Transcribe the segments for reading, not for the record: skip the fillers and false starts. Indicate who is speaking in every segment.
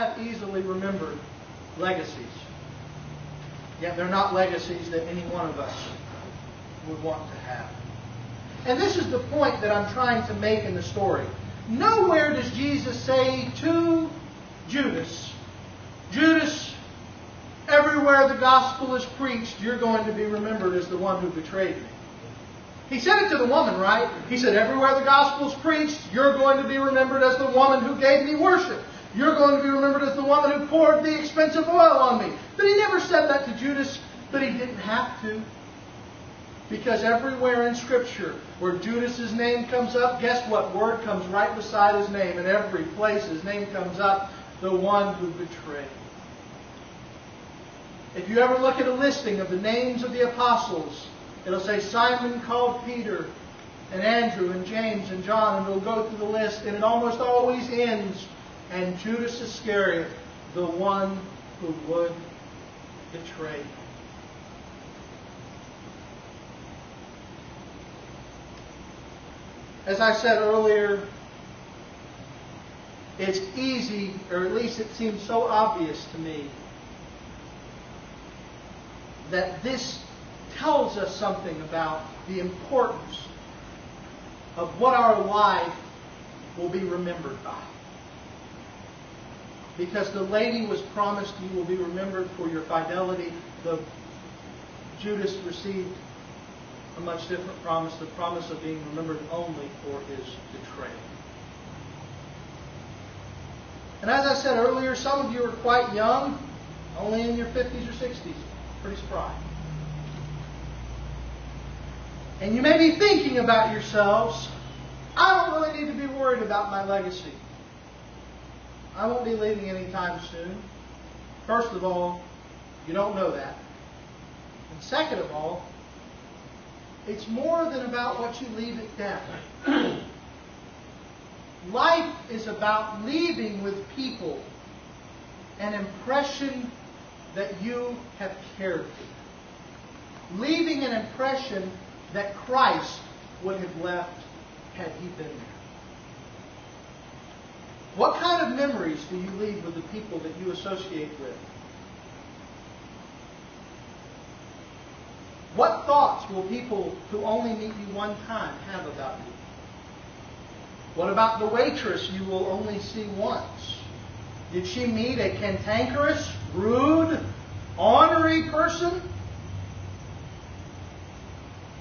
Speaker 1: have easily remembered legacies. Yet they're not legacies that any one of us would want to have. And this is the point that I'm trying to make in the story. Nowhere does Jesus say to Judas, Judas, everywhere the gospel is preached, you're going to be remembered as the one who betrayed me. He said it to the woman, right? He said, everywhere the gospel is preached, you're going to be remembered as the woman who gave me worship. You're going to be remembered as the woman who poured the expensive oil on me. But he never said that to Judas, but he didn't have to. Because everywhere in Scripture where Judas's name comes up, guess what? Word comes right beside his name. And every place his name comes up, the one who betrayed. If you ever look at a listing of the names of the apostles, it'll say Simon called Peter, and Andrew, and James, and John, and it'll go through the list, and it almost always ends, and Judas Iscariot, the one who would betray him. As I said earlier, it's easy, or at least it seems so obvious to me, that this tells us something about the importance of what our life will be remembered by. Because the lady was promised, you will be remembered for your fidelity. Judas received a much different promise, the promise of being remembered only for his betrayal. And as I said earlier, some of you are quite young, only in your 50s or 60s. Pretty spry. And you may be thinking about yourselves, I don't really need to be worried about my legacy. I won't be leaving anytime soon. First of all, you don't know that. And second of all, it's more than about what you leave at death. Life is about leaving with people an impression that you have cared for. Leaving an impression that Christ would have left had He been there. What kind of memories do you leave with the people that you associate with? What thoughts will people who only meet you one time have about you? What about the waitress you will only see once? Did she meet a cantankerous, rude, ornery person?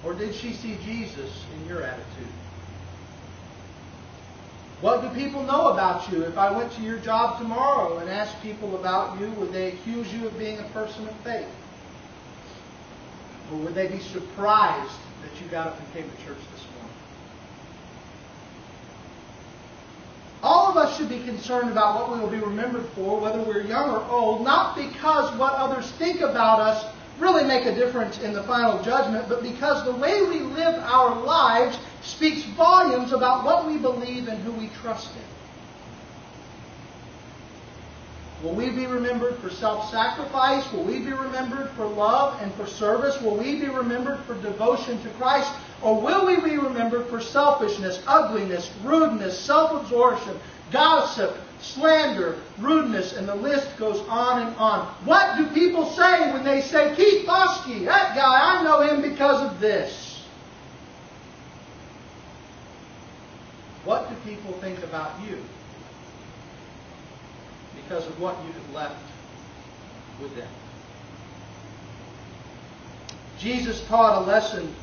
Speaker 1: Or did she see Jesus in your attitude? What do people know about you? If I went to your job tomorrow and asked people about you, would they accuse you of being a person of faith? Or would they be surprised that you got up and came to church this morning? All of us should be concerned about what we will be remembered for, whether we're young or old, not because what others think about us really make a difference in the final judgment, but because the way we live our lives speaks volumes about what we believe and who we trust in. Will we be remembered for self-sacrifice? Will we be remembered for love and for service? Will we be remembered for devotion to Christ? Or will we be remembered for selfishness, ugliness, rudeness, self-absorption, gossip, slander, rudeness, and the list goes on and on? What do people say when they say, Keith Foskey, that guy, I know him because of this? What do people think about you because of what you have left with them? Jesus taught a lesson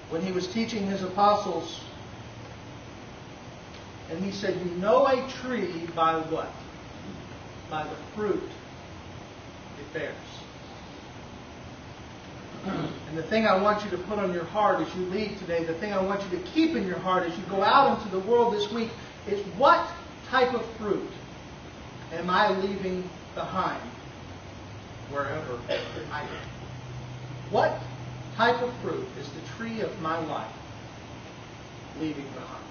Speaker 1: when He was teaching His apostles. And He said, you know a tree by what? By the fruit it bears. And the thing I want you to put on your heart as you leave today, the thing I want you to keep in your heart as you go out into the world this week, is what type of fruit am I leaving behind wherever I go? What type of fruit is the tree of my life leaving behind?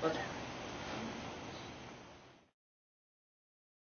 Speaker 1: Let's